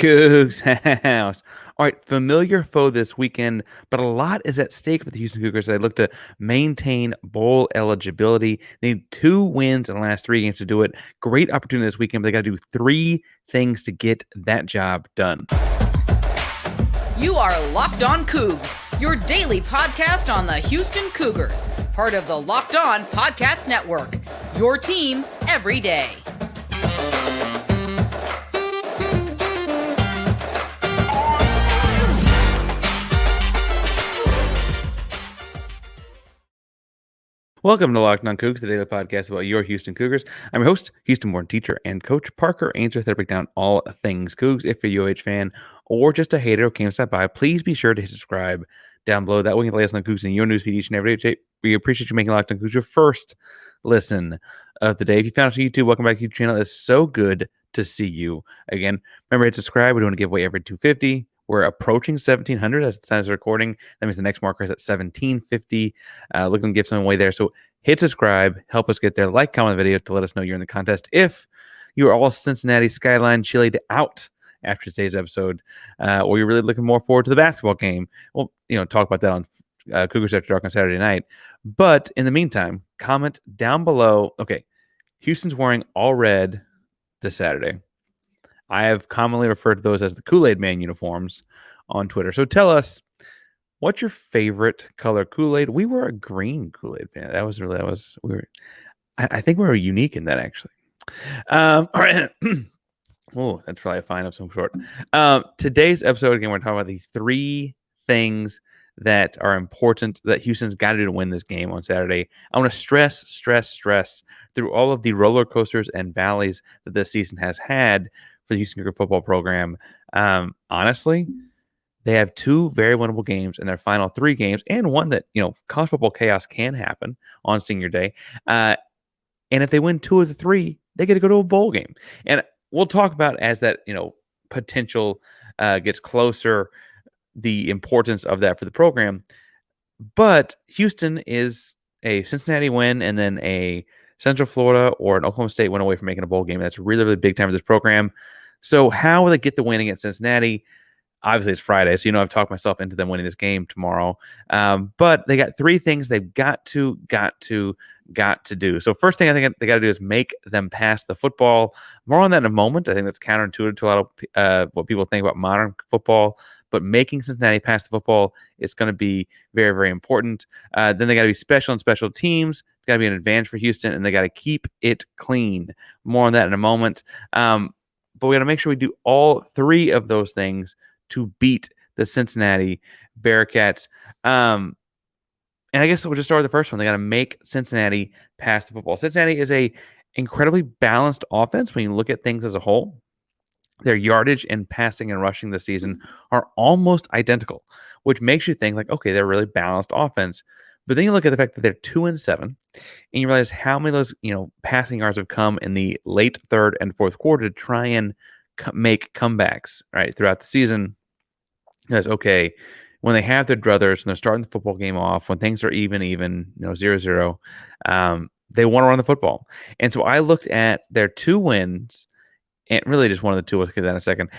Coogs House. All right, familiar foe this weekend, but a lot is at stake for the Houston Cougars. They look to maintain bowl eligibility. They need 2 wins in the last 3 games to do it. Great opportunity this weekend, but they got to do 3 things to get that job done. You are Locked On Coogs, your daily podcast on the Houston Cougars, part of the Locked On Podcast Network, your team every day. Welcome to Locked On Coogs, the daily podcast about your Houston Cougars. I'm your host, Houston-born teacher and coach Parker Ainsworth, to break down all things Cougs. If you're a UH fan or just a hater who came to stop by, please be sure to hit subscribe down below. That way you can lay us on the Cougs in your newsfeed each and every day. We appreciate you making Locked On Coogs your first listen of the day. If you found us on YouTube, welcome back to the YouTube channel. It's so good to see you again. Remember, hit subscribe. We're doing a giveaway every 250. We're approaching 1,700 as the time of recording. That means the next marker is at 1,750. Looking to give something away there. So hit subscribe. Help us get there. Like, comment the video to let us know you're in the contest. If you are all Cincinnati Skyline chilled out after today's episode, or you're really looking more forward to the basketball game, we'll talk about that on Cougars After Dark on Saturday night. But in the meantime, comment down below. Okay, Houston's wearing all red this Saturday. I have commonly referred to those as the Kool-Aid Man uniforms on Twitter. So tell us, what's your favorite color Kool-Aid? We were a green Kool-Aid fan. I think we were unique in that, actually. All right. Oh, that's probably a fine of some sort. Today's episode, again, we're talking about the 3 things that are important that Houston's got to do to win this game on Saturday. I want to stress through all of the roller coasters and valleys that this season has had for the Houston Cougars football program. Honestly, they have 2 very winnable games in their final 3 games, and one that, college football chaos can happen on senior day. And if they win 2 of the 3, they get to go to a bowl game. And we'll talk about as that, potential gets closer, the importance of that for the program. But Houston is a Cincinnati win and then a Central Florida or an Oklahoma State win away from making a bowl game. That's really, really big time for this program. So how will they get the win against Cincinnati? Obviously, it's Friday, so I've talked myself into them winning this game tomorrow. But they got 3 things they've got to do. So first thing I think they got to do is make them pass the football. More on that in a moment. I think that's counterintuitive to a lot of what people think about modern football. But making Cincinnati pass the football is going to be very, very important. Then they got to be special and special teams. It's got to be an advantage for Houston, and they got to keep it clean. More on that in a moment. But we got to make sure we do all 3 of those things to beat the Cincinnati Bearcats. And I guess we'll just start with the first one. They got to make Cincinnati pass the football. Cincinnati is a incredibly balanced offense when you look at things as a whole. Their yardage and passing and rushing this season are almost identical, which makes you think like, okay, they're a really balanced offense. But then you look at the fact that they're 2-7, and you realize how many of those, passing yards have come in the late 3rd and 4th quarter to try and make comebacks, right, throughout the season. Because, okay, when they have their druthers and they're starting the football game off, when things are even, 0-0, they want to run the football. And so I looked at their 2 wins, and really just one of the 2. We'll get that in a second.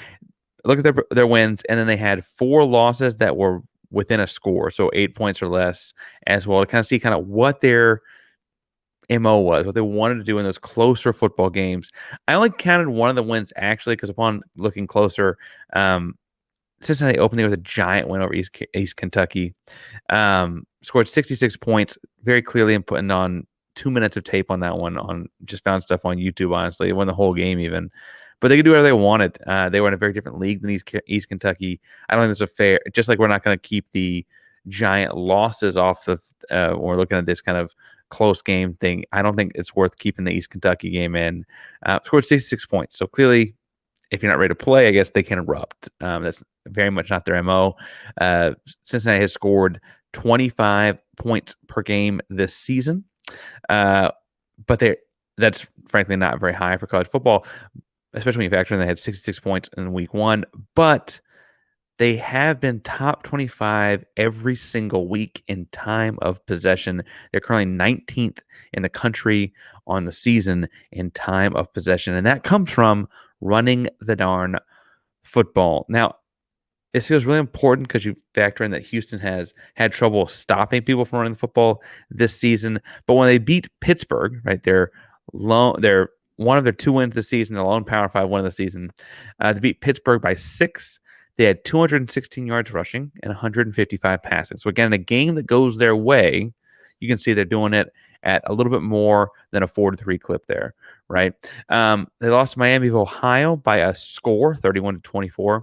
Look at their wins, and then they had 4 losses that were within a score, so 8 points or less as well, to kind of see kind of what their MO was, what they wanted to do in those closer football games. I only counted one of the wins, actually, because upon looking closer, Cincinnati opened with a giant win over East Kentucky, scored 66 points very clearly, and putting on 2 minutes of tape on that one. Just found stuff on YouTube, honestly. It won the whole game even. But they could do whatever they wanted. They were in a very different league than East Kentucky. I don't think that's a fair. Just like we're not going to keep the giant losses off when we're looking at this kind of close game thing. I don't think it's worth keeping the East Kentucky game in. Scored 66 points. So clearly, if you're not ready to play, I guess they can erupt. That's very much not their MO. Cincinnati has scored 25 points per game this season. But that's frankly not very high for college football, especially when you factor in they had 66 points in week 1. But they have been top 25 every single week in time of possession. They're currently 19th in the country on the season in time of possession. And that comes from running the darn football. Now, it feels really important because you factor in that Houston has had trouble stopping people from running the football this season. But when they beat Pittsburgh, right, they're one of their 2 wins this season, the lone Power 5 win of the season. They beat Pittsburgh by 6. They had 216 yards rushing and 155 passing. So again, a game that goes their way, you can see they're doing it at a little bit more than a 4-3 clip there, right? They lost to Miami of Ohio by a score, 31-24.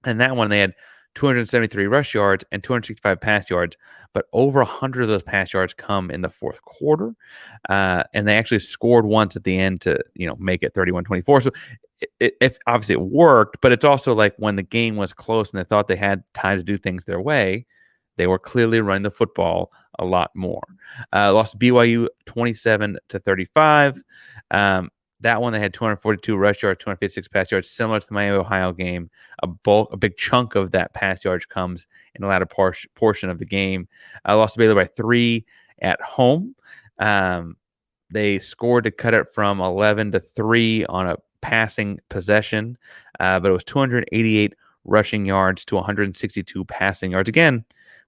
And that one, they had 273 rush yards and 265 pass yards, but over 100 of those pass yards come in the fourth quarter. And they actually scored once at the end to, make it 31-24. So if obviously it worked, but it's also like when the game was close and they thought they had time to do things their way, they were clearly running the football a lot more. Lost to BYU 27-35. That one, they had 242 rush yards, 256 pass yards, similar to the Miami Ohio game. A big chunk of that pass yards comes in the latter portion of the game. Lost to Baylor by 3 at home. They scored to cut it from 11-3 on a passing possession, but it was 288 rushing yards to 162 passing yards. Again,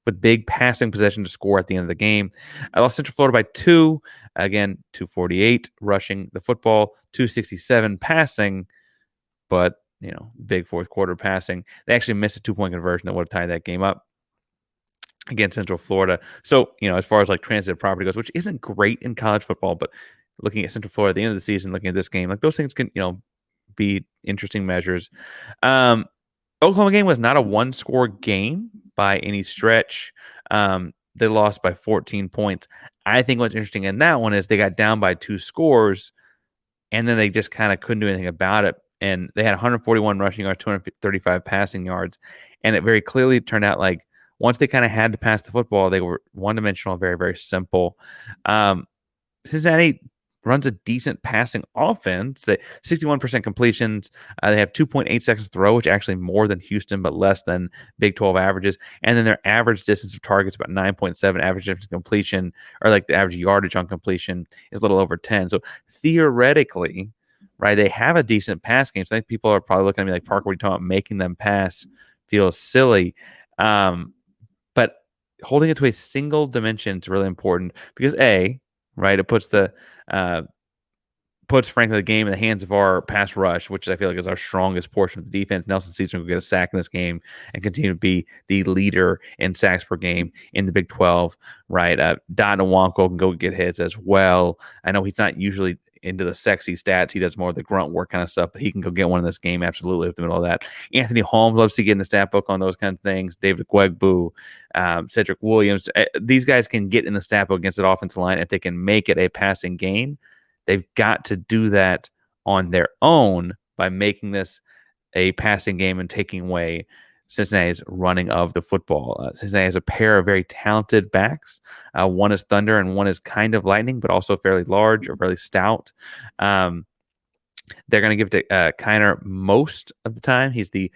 with big passing possession to score at the end of the game. I lost Central Florida by 2. Again, 248 rushing the football, 267 passing, but, big fourth quarter passing. They actually missed a 2-point conversion that would have tied that game up against Central Florida. So, as far as like transitive property goes, which isn't great in college football, but looking at Central Florida at the end of the season, looking at this game, like those things can, be interesting measures. Oklahoma game was not a one-score game by any stretch. They lost by 14 points. I think what's interesting in that one is they got down by 2 scores, and then they just kind of couldn't do anything about it. And they had 141 rushing yards, 235 passing yards. And it very clearly turned out like once they kind of had to pass the football, they were one-dimensional, very, very simple. Cincinnati runs a decent passing offense. They 61% completions. They have 2.8 seconds to throw, which actually more than Houston, but less than Big 12 averages. And then their average distance of targets about 9.7. Average distance of completion, or like the average yardage on completion, is a little over 10. So theoretically, right, they have a decent pass game. So I think people are probably looking at me like, Parker, what are you talking about? Making them pass feels silly. But holding it to a single dimension is really important because right, it puts frankly the game in the hands of our pass rush, which I feel like is our strongest portion of the defense. Nelson Season will get a sack in this game and continue to be the leader in sacks per game in the Big 12, right? Donna Wonko can go get hits as well. I know he's not usually into the sexy stats. He does more of the grunt work kind of stuff, but he can go get one in this game absolutely in the middle of that. Anthony Holmes loves to get in the stat book on those kind of things. David Gwegbu, Cedric Williams. These guys can get in the stat book against that offensive line if they can make it a passing game. They've got to do that on their own by making this a passing game and taking away Cincinnati's running of the football. Cincinnati has a pair of very talented backs. One is Thunder and one is kind of Lightning, but also fairly large or fairly stout. They're going to give it to Kiner most of the time. He's the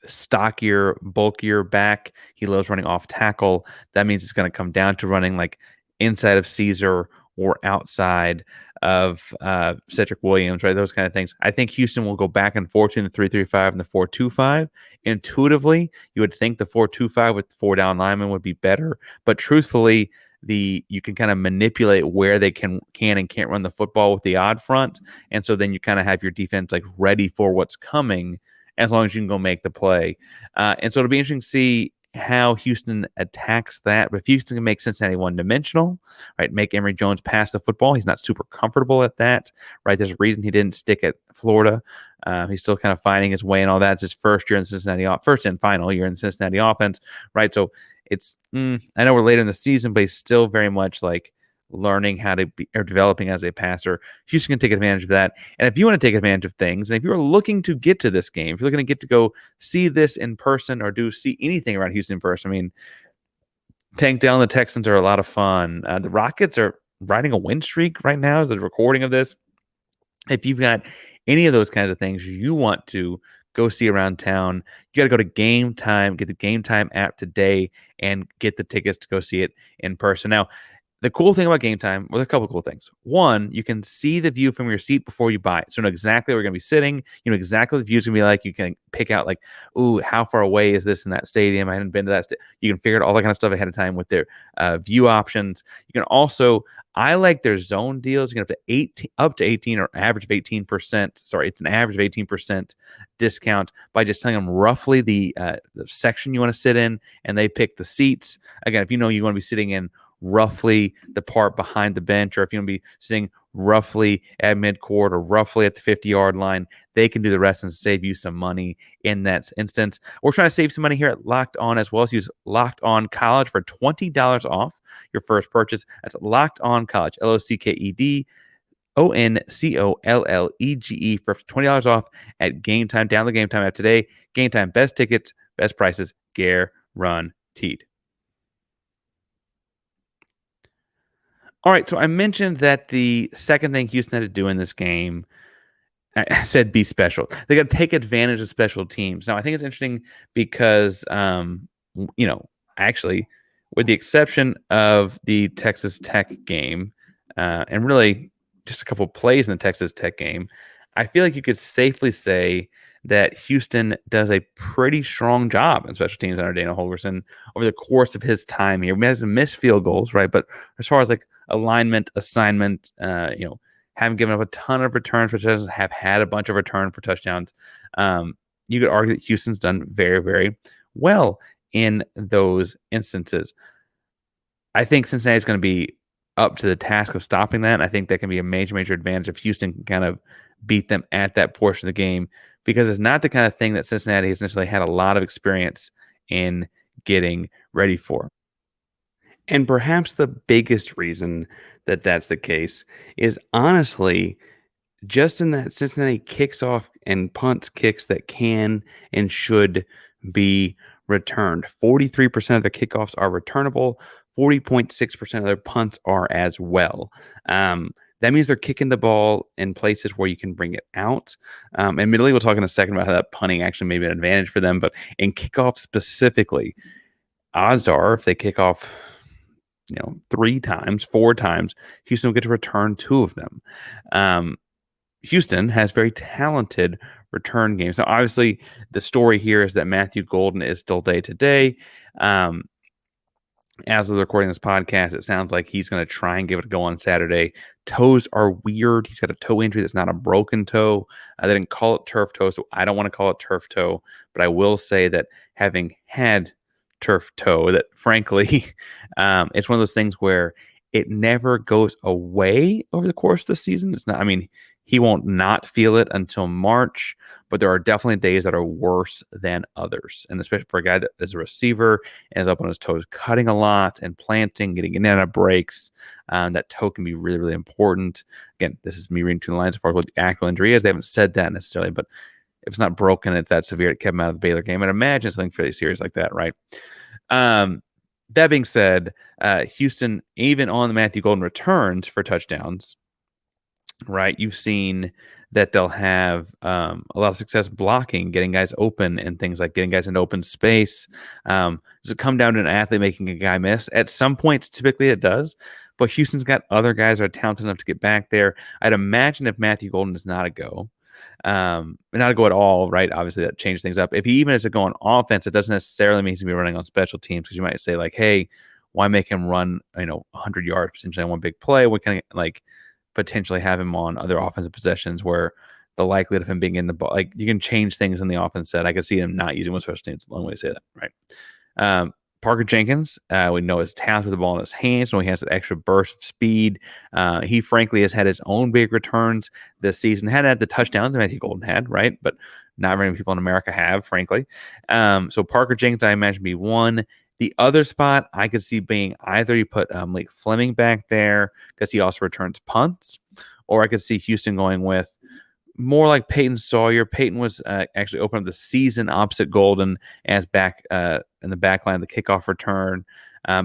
stockier, bulkier back. He loves running off tackle. That means it's going to come down to running like inside of Caesar or outside of Cedric Williams, right? Those kind of things. I think Houston will go back and forth in the 3-3-5 and the 4-2-5. Intuitively, you would think the 4-2-5 with 4 down linemen would be better, but truthfully, you can kind of manipulate where they can and can't run the football with the odd front, and so then you kind of have your defense like ready for what's coming as long as you can go make the play. And so it'll be interesting to see how Houston attacks that. But if Houston can make Cincinnati one-dimensional, right, make Emory Jones pass the football, he's not super comfortable at that, right? There's a reason he didn't stick at Florida. He's still kind of finding his way and all that. It's his first year in Cincinnati, first and final year in Cincinnati offense, right? So it's, I know we're later in the season, but he's still very much like learning how to be or developing as a passer. Houston can take advantage of that. And if you want to take advantage of things, and if you're looking to get to this game, if you're looking to get to go see this in person or see anything around Houston in person, I mean, Tank Dell and the Texans are a lot of fun. The Rockets are riding a win streak right now as the recording of this. If you've got any of those kinds of things you want to go see around town, you got to go to Game Time, get the Game Time app today, and get the tickets to go see it in person. Now, The cool thing about Game Time, well, a couple of cool things. One, you can see the view from your seat before you buy it. So you know exactly where you're going to be sitting. You know exactly what the view's going to be like. You can pick out like, ooh, how far away is this in that stadium? I haven't been to that. You can figure out all that kind of stuff ahead of time with their view options. You can also, I like their zone deals. You can up to 18 or average of 18%. Sorry, it's an average of 18% discount by just telling them roughly the section you want to sit in, and they pick the seats. Again, if you know you want to be sitting in roughly the part behind the bench, or if you want to be sitting roughly at midcourt or roughly at the 50-yard line, they can do the rest and save you some money in that instance. We're trying to save some money here at Locked On as well. So use Locked On College for $20 off your first purchase. That's Locked On College, LOCKED. ONCOLLEGE for $20 off at Game Time. Download the Game Time app today. Game Time, best tickets, best prices, guaranteed. All right, so I mentioned that the second thing Houston had to do in this game, I said be special. They got to take advantage of special teams. Now, I think it's interesting because, actually, with the exception of the Texas Tech game, and really just a couple plays in the Texas Tech game, I feel like you could safely say that Houston does a pretty strong job in special teams under Dana Holgorsen over the course of his time here. He has missed field goals, right? But as far as like alignment, assignment, haven't given up a ton of returns for touchdowns, have had a bunch of return for touchdowns. You could argue that Houston's done very, very well in those instances. I think Cincinnati's going to be up to the task of stopping that. I think that can be a major, major advantage if Houston can kind of beat them at that portion of the game, because it's not the kind of thing that Cincinnati has necessarily had a lot of experience in getting ready for. And perhaps the biggest reason that that's the case is honestly just in that Cincinnati kicks off and punts kicks that can and should be returned. 43% of the kickoffs are returnable. 40.6% of their punts are as well. That means they're kicking the ball in places where you can bring it out. Admittedly, we'll talk in a second about how that punting actually may be an advantage for them. But in kickoff specifically, odds are if they kick off 3 times, 4 times, Houston will get to return 2 of them. Houston has very talented return games. Now, obviously, the story here is that Matthew Golden is still day-to-day. As of recording this podcast, it sounds like he's going to try and give it a go on Saturday. Toes are weird. He's got a toe injury that's not a broken toe. They didn't call it turf toe, so I don't want to call it turf toe. But I will say that having had turf toe, that frankly, it's one of those things where it never goes away over the course of the season. It's not, he won't not feel it until March, but there are definitely days that are worse than others. And especially for a guy that is a receiver and is up on his toes, cutting a lot and planting, getting in and out of breaks, that toe can be really, really important. Again, this is me reading between the lines as far as what the actual injury is. They haven't said that necessarily, but if it's not broken, it's that severe, it kept him out of the Baylor game. I'd imagine something fairly serious like that, right? That being said, Houston, even on the Matthew Golden returns for touchdowns, right? You've seen that they'll have a lot of success blocking, getting guys open, and things like getting guys into open space. Does it come down to an athlete making a guy miss? At some points, typically it does. But Houston's got other guys that are talented enough to get back there. I'd imagine if Matthew Golden is not a go, not a go at all, right? Obviously, that changes things up. If he even is a go on offense, it doesn't necessarily mean he's going to be running on special teams, because you might say, like, hey, why make him run 100 yards potentially on one big play? We can potentially have him on other offensive possessions where the likelihood of him being in the ball, like, you can change things in the offense set. I could see him not using one special teams. It's a long way to say that, right? Parker Jenkins, we know his talent with the ball in his hands. We know he has that extra burst of speed. He frankly has had his own big returns this season. Hadn't had the touchdowns that Matthew Golden had, right? But not very many people in America have, frankly. So Parker Jenkins, I imagine, be one. The other spot I could see being either you put Malik Fleming back there because he also returns punts, or I could see Houston going with more like Peyton Sawyer. Peyton was actually opened up the season opposite Golden as back in the back line of the kickoff return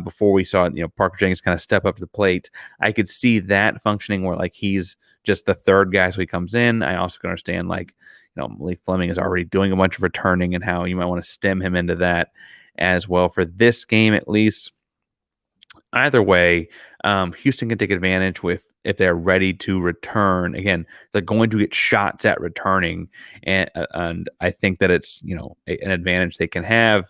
before we saw Parker Jenkins kind of step up to the plate. I could see that functioning where like he's just the third guy, so he comes in. I also can understand Malik Fleming is already doing a bunch of returning and how you might want to stem him into that as well for this game at least. either way, Houston can take advantage if they're ready to return. Again, they're going to get shots at returning, and I think that it's an advantage they can have.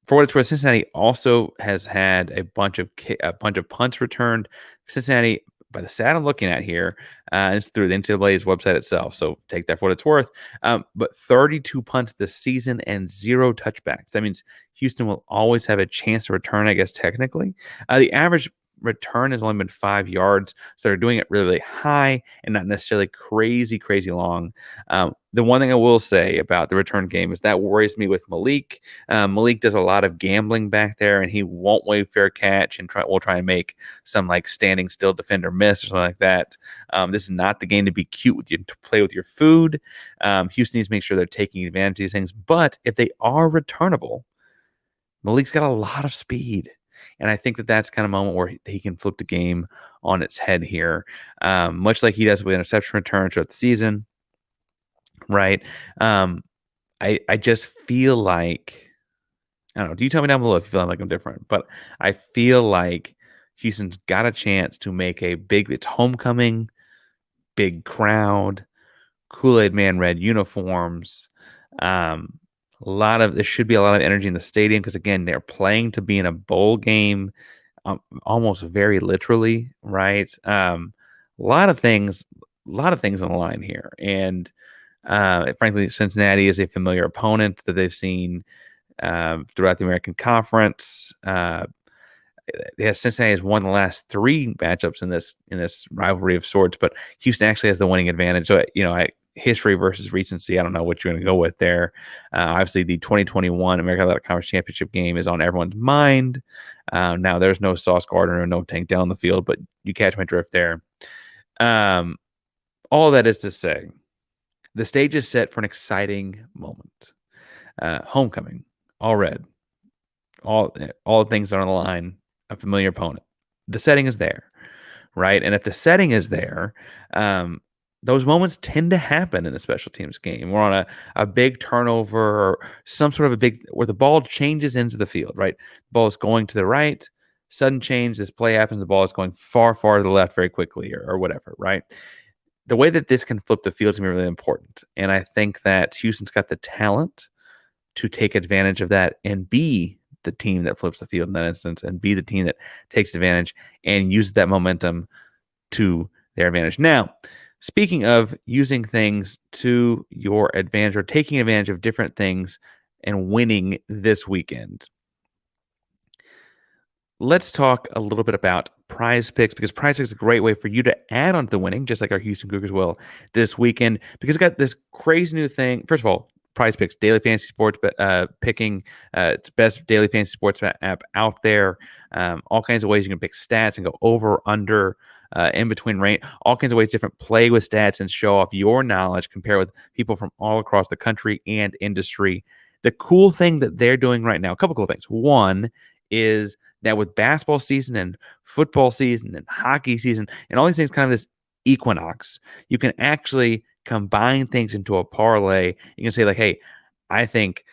For what it's worth, Cincinnati also has had a bunch of punts returned. Cincinnati, by the stat I'm looking at here, is through the NCAA's website itself, so take that for what it's worth. But 32 punts this season and 0 touchbacks. That means Houston will always have a chance to return, I guess, technically. The average return has only been 5 yards, so they're doing it really, really high and not necessarily crazy, crazy long. The one thing I will say about the return game is that worries me with Malik. Malik does a lot of gambling back there, and he won't waive fair catch and will try and make some like standing still defender miss or something like that. This is not the game to be cute with you, to play with your food. Houston needs to make sure they're taking advantage of these things. But if they are returnable, Malik's got a lot of speed. And I think that that's kind of a moment where he can flip the game on its head here, much like he does with interception returns throughout the season, right? I just feel like, I don't know. Do you tell me down below if you feel like I'm different? But I feel like Houston's got a chance to make it's homecoming, big crowd, Kool-Aid Man red uniforms. There should be a lot of energy in the stadium because again, they're playing to be in a bowl game, almost very literally, right? A lot of things on the line here, and frankly, Cincinnati is a familiar opponent that they've seen throughout the American Conference. Cincinnati has won the last 3 matchups in this rivalry of sorts, but Houston actually has the winning advantage. So history versus recency. I don't know what you're going to go with there. Obviously, the 2021 American Athletic Conference Championship game is on everyone's mind. Now, there's no Sauce Gardner or no Tank Dell on the field, but you catch my drift there. All that is to say, the stage is set for an exciting moment. Homecoming, all red, all things are on the line. A familiar opponent. The setting is there, right? And if the setting is there, those moments tend to happen in the special teams game. We're on a big turnover or some sort of where the ball changes into the field, right? The ball is going to the right, sudden change, this play happens, the ball is going far, far to the left very quickly or whatever, right? The way that this can flip the field is going to be really important. And I think that Houston's got the talent to take advantage of that and be the team that flips the field in that instance and be the team that takes advantage and uses that momentum to their advantage. Now, speaking of using things to your advantage or taking advantage of different things and winning this weekend, let's talk a little bit about Prize Picks, because Prize Picks is a great way for you to add on to the winning, just like our Houston Cougars will this weekend, because it's got this crazy new thing. First of all, Prize Picks, daily fantasy sports picking. It's best daily fantasy sports app out there. All kinds of ways you can pick stats and go over, under, in between range. All kinds of ways different play with stats and show off your knowledge, compare with people from all across the country and industry. The cool thing that they're doing right now, a couple cool things. One is that with basketball season and football season and hockey season and all these things, kind of this equinox, you can actually combine things into a parlay. You can say like, hey, I think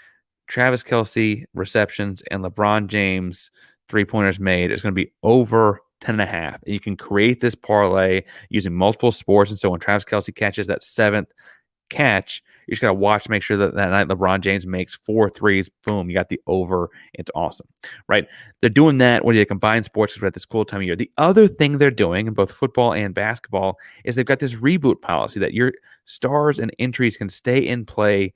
Travis Kelce receptions and LeBron James 3-pointers made is going to be over 10.5. And you can create this parlay using multiple sports. And so when Travis Kelce catches that 7th catch, you just got to watch to make sure that night LeBron James makes 4 threes. Boom, you got the over. It's awesome, right? They're doing that when you combine sports because we're at this cool time of year. The other thing they're doing in both football and basketball is they've got this reboot policy that your stars and entries can stay in play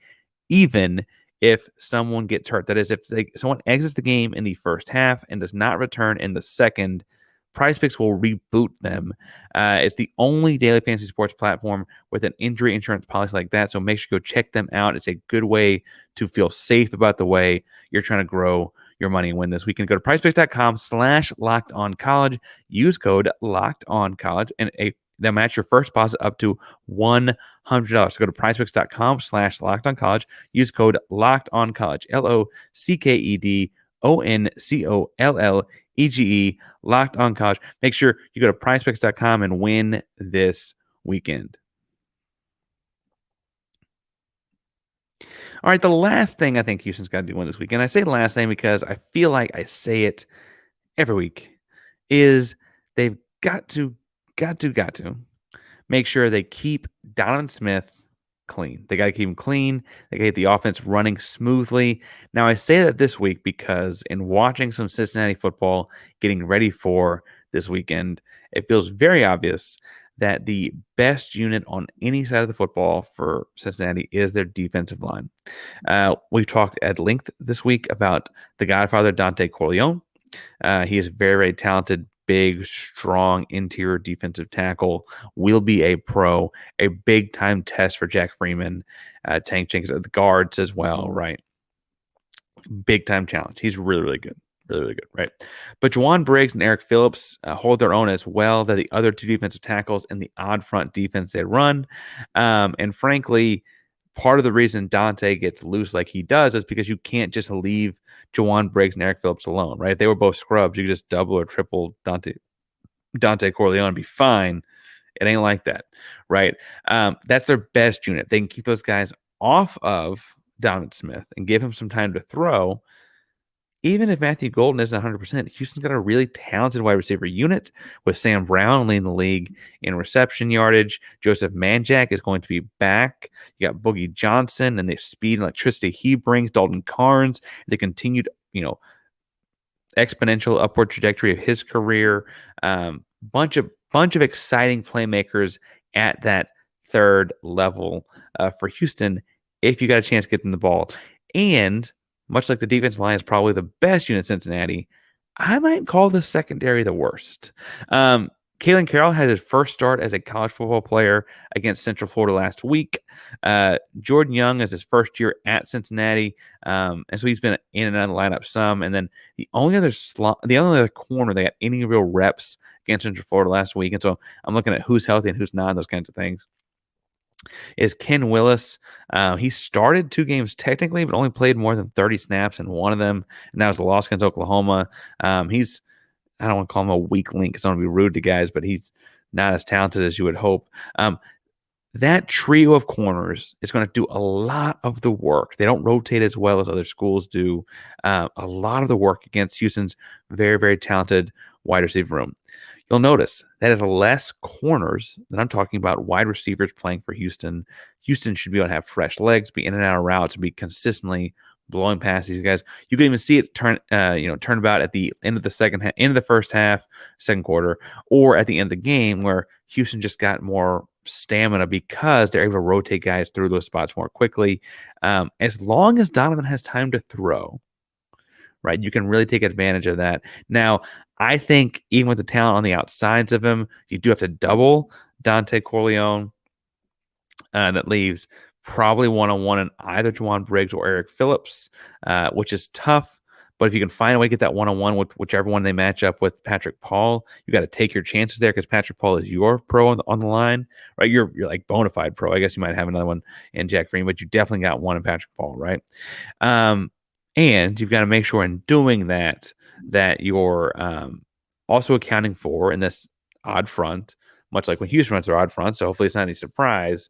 even if someone gets hurt. That is, if someone exits the game in the first half and does not return in the second, Prize Picks will reboot them. It's the only daily fantasy sports platform with an injury insurance policy like that. So make sure you go check them out. It's a good way to feel safe about the way you're trying to grow your money and win this weekend. Go to prizepicks.com/lockedoncollege. Use code lockedoncollege and they'll match your first deposit up to $100. So go to prizepicks.com/lockedoncollege. Use code lockedoncollege. LOCKEDONCOLLEGE. Locked On College. Make sure you go to prizepicks.com and win this weekend. All right, the last thing I think Houston's got to do win this weekend. I say the last thing because I feel like I say it every week is they've got to make sure they keep Donovan Smith clean. They got to keep him clean. They got to get the offense running smoothly. Now, I say that this week because in watching some Cincinnati football, getting ready for this weekend, it feels very obvious that the best unit on any side of the football for Cincinnati is their defensive line. We've talked at length this week about the Godfather, Dante Corleone. He is very, very talented, big, strong interior defensive tackle. Will be a pro, a big time test for Jack Freeman, Tank Jenkins, the guards as well, right? Big time challenge. He's really, really good. Really, really good, right? But Juwan Briggs and Eric Phillips hold their own as well. They're the other two defensive tackles in the odd front defense they run. And frankly, part of the reason Dante gets loose like he does is because you can't just leave Juwan Briggs and Eric Phillips alone, right? If they were both scrubs, you could just double or triple Dante Corleone and be fine. It ain't like that, right? That's their best unit. They can keep those guys off of Donovan Smith and give him some time to throw. Even if Matthew Golden isn't 100%, Houston's got a really talented wide receiver unit with Sam Brown leading the league in reception yardage. Joseph Manjack is going to be back. You got Boogie Johnson and the speed and electricity he brings. Dalton Carnes, the continued, exponential upward trajectory of his career. Bunch of exciting playmakers at that third level for Houston if you got a chance to get them the ball. And much like the defensive line is probably the best unit in Cincinnati, I might call the secondary the worst. Kalen Carroll had his first start as a college football player against Central Florida last week. Jordan Young is his first year at Cincinnati, and so he's been in and out of the lineup some. And then the only other corner they got any real reps against Central Florida last week, and so I'm looking at who's healthy and who's not, those kinds of things, is Ken Willis. He started 2 games technically, but only played more than 30 snaps in one of them, and that was the loss against Oklahoma. I don't want to call him a weak link because I don't want to be rude to guys, but he's not as talented as you would hope. That trio of corners is going to do a lot of the work. They don't rotate as well as other schools do. A lot of the work against Houston's very, very talented wide receiver room. You'll notice that is less corners than I'm talking about wide receivers playing for Houston. Houston should be able to have fresh legs, be in and out of routes, and be consistently blowing past these guys. You can even see it turn about at the end of the end of the first half, second quarter, or at the end of the game where Houston just got more stamina because they're able to rotate guys through those spots more quickly. As long as Donovan has time to throw, right, you can really take advantage of that. Now, I think even with the talent on the outsides of him, you do have to double Dante Corleone. That leaves probably one-on-one in either Juwan Briggs or Eric Phillips, which is tough. But if you can find a way to get that one-on-one with whichever one they match up with Patrick Paul, you got to take your chances there because Patrick Paul is your pro on the line, right? You're like bona fide pro. I guess you might have another one in Jack Freeman, but you definitely got one in Patrick Paul, right? And you've got to make sure in doing that you're also accounting for in this odd front, much like when Houston runs their odd front. So hopefully it's not any surprise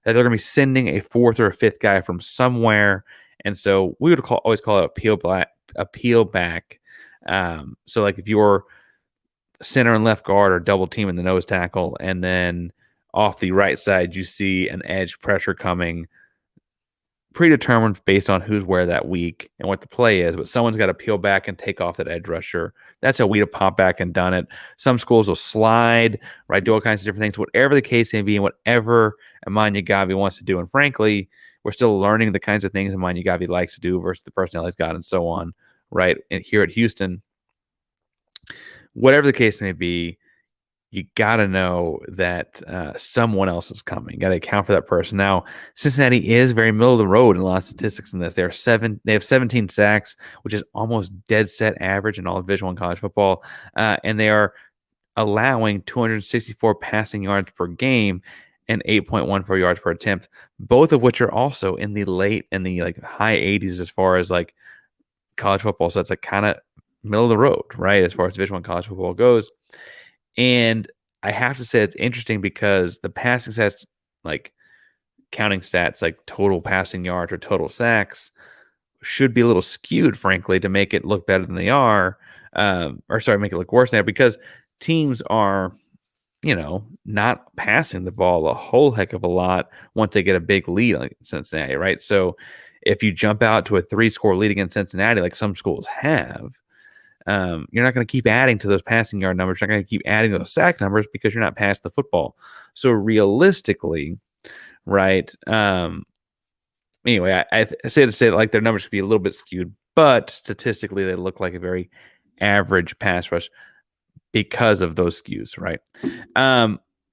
that they're going to be sending a 4th or a 5th guy from somewhere. And so we would always call it a peel back. So like if you're center and left guard or double team in the nose tackle, and then off the right side, you see an edge pressure coming, predetermined based on who's where that week and what the play is, but someone's got to peel back and take off that edge rusher. That's how we'd have popped back and done it. Some schools will slide, right, do all kinds of different things, whatever the case may be, and whatever Emmanuel Gavi wants to do. And frankly, we're still learning the kinds of things Emmanuel Gavi likes to do versus the personnel he's got and so on, right? And here at Houston, whatever the case may be, you got to know that someone else is coming. You got to account for that person. Now, Cincinnati is very middle of the road in a lot of statistics in this. They have 17 sacks, which is almost dead set average in all of Division I college football, and they are allowing 264 passing yards per game and 8.14 yards per attempt, both of which are also in the high 80s as far as like college football. So it's like kind of middle of the road, right, as far as Division I college football goes. And I have to say it's interesting because the passing stats, like counting stats, like total passing yards or total sacks, should be a little skewed, frankly, to make it look better than they are. make it look worse than that, because teams are, not passing the ball a whole heck of a lot once they get a big lead like Cincinnati, right? So if you jump out to a 3-score lead against Cincinnati, like some schools have, you're not going to keep adding to those passing yard numbers. You're not going to keep adding those sack numbers because you're not passing the football. So realistically, right? Anyway, I say to say like their numbers could be a little bit skewed, but statistically they look like a very average pass rush because of those skews, right?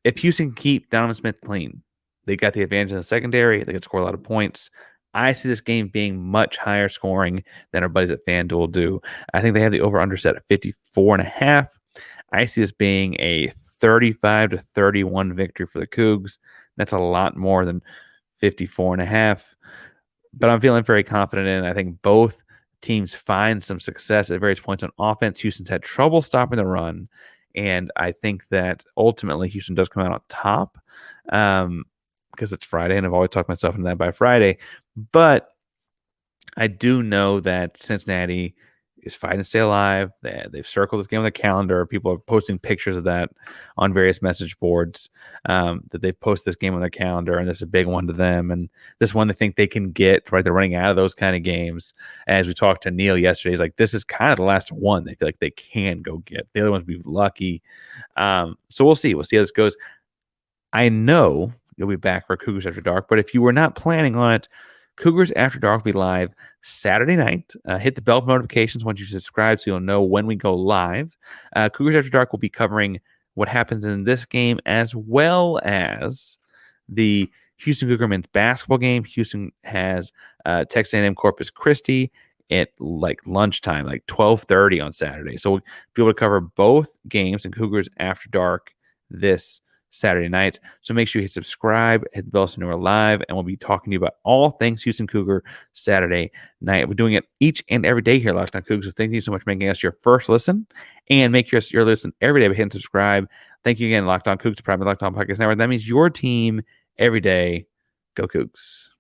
If Houston can keep Donovan Smith clean, they got the advantage in the secondary. They could score a lot of points. I see this game being much higher scoring than our buddies at FanDuel do. I think they have the over-under set at 54.5. I see this being a 35-31 victory for the Cougs. That's a lot more than 54.5. But I'm feeling very confident in it. I think both teams find some success at various points on offense. Houston's had trouble stopping the run, and I think that ultimately Houston does come out on top because it's Friday, and I've always talked myself into that by Friday. But I do know that Cincinnati is fighting to stay alive. They've circled this game on their calendar. People are posting pictures of that on various message boards, that they've posted this game on their calendar, and this is a big one to them. And this one they think they can get, right? They're running out of those kind of games. As we talked to Neil yesterday, he's like, this is kind of the last one they feel like they can go get. The other ones will be lucky. So we'll see. We'll see how this goes. I know you'll be back for Cougars After Dark, but if you were not planning on it, Cougars After Dark will be live Saturday night. Hit the bell for notifications once you subscribe so you'll know when we go live. Cougars After Dark will be covering what happens in this game as well as the Houston Cougar men's basketball game. Houston has Texas A&M Corpus Christi at like lunchtime, like 12:30 on Saturday. So we'll be able to cover both games in Cougars After Dark this Saturday night. So make sure you hit subscribe, hit the bell so you know we're live, and we'll be talking to you about all things Houston Cougar Saturday night. We're doing it each and every day here at Locked On Coogs. So thank you so much for making us your first listen, and make sure you're listening every day by hitting subscribe. Thank you again, Locked On Coogs, Private Locked On Podcast Network. That means your team every day. Go Cougs.